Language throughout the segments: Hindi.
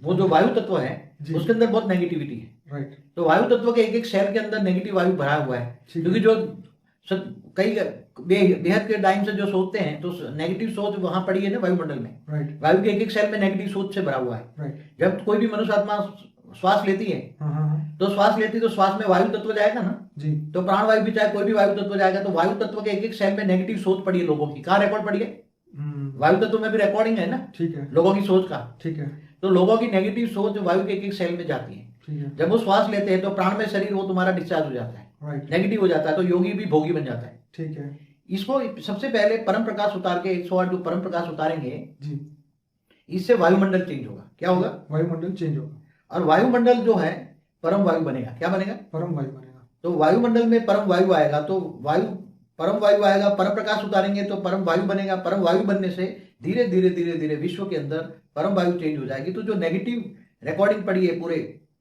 वो जो वायु तत्व है जी। उसके अंदर बहुत नेगेटिविटी है। राइट। तो वायु तत्व के एक एक सेल के अंदर नेगेटिव वायु भरा हुआ है, ठीक क्योंकि है। जो कई बेहद के टाइम से जो सोचते हैं तो नेगेटिव सोच वहां पड़ी है ना वायुमंडल में। राइट। वायु के एक एक सेल में नेगेटिव सोच से भरा हुआ है। राइट। जब कोई भी मनुष्य आत्मा श्वास लेती है हाँ। तो श्वास लेती तो श्वास में वायु तत्व जाएगा ना। जी। तो प्राण वायु भी चाहे कोई भी वायु तत्व जाएगा, तो वायु तत्व के एक एक सेल में नेगेटिव सोच पड़ी है लोगों की। कहाँ रिकॉर्ड पड़ी है? वायु तत्व में भी रिकॉर्डिंग है ना। ठीक है। लोगों की सोच का। ठीक है। तो लोगों की नेगेटिव सोच वायु के एक एक सेल में जाती है। ठीक है। जब वो श्वास लेते हैं तो प्राण में शरीर वो तुम्हारा डिस्चार्ज हो जाता है, राइट। नेगेटिव हो जाता है, तो योगी भी भोगी बन जाता है। ठीक है। इसको सबसे पहले परम प्रकाश उतार के 108 जो परम प्रकाश उतारेंगे जी। इससे वायुमंडल चेंज होगा। क्या होगा? वायुमंडल चेंज होगा। और वायुमंडल जो है परम वायु बनेगा। क्या बनेगा? परम वायु बनेगा। तो वायुमंडल में परम वायु आएगा, तो परम वायु आएगा, परम प्रकाश उतारेंगे तो परम वायु बनेगा। परम वायु बनने से धीरे धीरे धीरे धीरे विश्व के अंदर परम वायु चेंज हो जाएगी। तो जो नेगेटिव रिकॉर्डिंग पड़ी है पूरे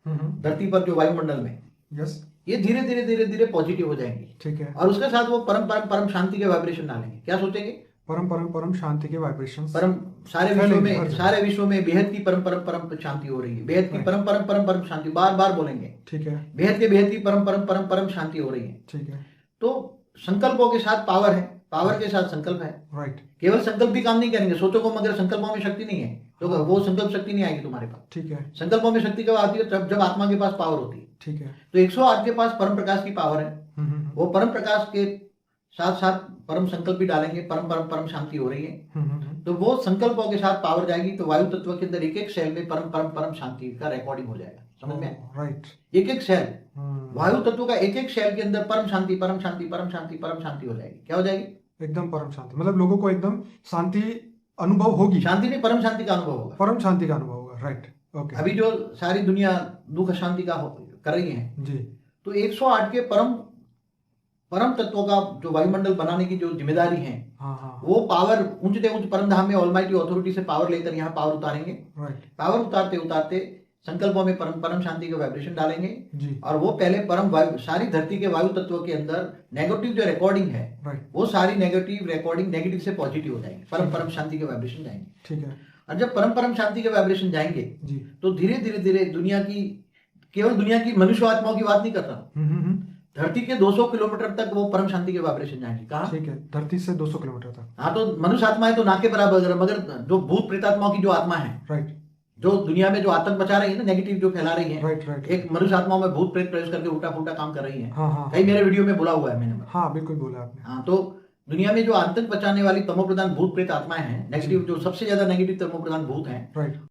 धरती पर जो वायुमंडल में, यस, ये धीरे धीरे धीरे धीरे पॉजिटिव हो जाएंगी। ठीक है। और उसके साथ वो परम परम परम शांति के वाइब्रेशन डालेंगे। क्या सोचेंगे? परम परम परम शांति के वाइब्रेशन परम सारे विश्व में बेहद की परम परम परम शांति हो रही है। बेहद की परम परम परम परम शांति, बार बार बोलेंगे। ठीक है। बेहद की परम परम परम परम शांति हो रही है। ठीक है। तो संकल्पों के साथ पावर है, पावर के साथ संकल्प है। राइट। केवल संकल्प भी काम नहीं करेंगे। सोचो को मगर संकल्पों में शक्ति नहीं है तो वो संकल्प शक्ति नहीं आएगी तुम्हारे पास। ठीक है। संकल्पों में शक्ति कब आती है? जब आत्मा के पास पावर होती है। ठीक है। तो 108 के पास परम प्रकाश की पावर है। वो परम प्रकाश के साथ साथ परम संकल्प भी डालेंगे। परम परम परम शांति हो रही है, तो वो संकल्पों के साथ पावर जाएगी। तो वायु तत्व के अंदर एक एक सेल में परम परम परम शांति का रिकॉर्डिंग हो जाएगा। समझ में? राइट। एक एक सेल वायु तत्व का एक एक सेल के अंदर परम शांति परम शांति परम शांति परम शांति हो जाएगी। क्या हो जाएगी? एकदम परम शांति। मतलब लोगों को एकदम शांति अनुभव होगी। शांति नहीं, परम शांति का अनुभव होगा। परम शांति का अनुभव होगा। राइट। ओके। अभी जो सारी दुनिया दुख शांति का कर रही है जी, तो 108 के परम तत्वों का जो वायुमंडल बनाने की जो जिम्मेदारी है, हाँ, वो पावर ऊंचते ऊंच परम धाम में ऑलमाइटी अथॉरिटी से पावर लेकर यहाँ पावर उतारेंगे। राइट। पावर उतारते उतारते संकल्पों में परम शांति का वाइब्रेशन डालेंगे जी। और वो पहले परम वायु, सारी धरती के वायु तत्व के अंदर नेगेटिव जो रिकॉर्डिंग है, राइट, वो सारी नेगेटिव रिकॉर्डिंग नेगेटिव से पॉजिटिव हो जाएंगे। परम शांति के वाइब्रेशन जाएंगे। ठीक है। और जब परम शांति के वाइब्रेशन जाएंगे जी, तो धीरे धीरे धीरे दुनिया की, केवल दुनिया की मनुष्य आत्माओं की बात नहीं करता, धरती के 200 किलोमीटर तक वो परम शांति के वाइब्रेशन जाएंगे। कहाँ? ठीक है, धरती से 200 किलोमीटर तक। हाँ, तो मनुष्य आत्मा है तो नाके बराबर, मगर जो भूत प्रेतात्माओं की जो आत्मा है, राइट, जो दुनिया में जो आतंक मचा रही है ना, नेगेटिव जो फैला रही है, राइट, राइट, एक मनुष्य आत्माओं में भूत प्रेत प्रवेश करके उल्टा पुल्टा काम कर रही है। हाँ, कई मेरे वीडियो में बोला हुआ है मैंने। हाँ, बिल्कुल बोला आपने। हाँ, तो दुनिया में जो आतंक मचाने वाली तमो प्रधान भूत प्रेत आत्माएं हैं, नेगेटिव जो सबसे ज्यादा नेगेटिव तमो प्रधान भूत हैं, राइट,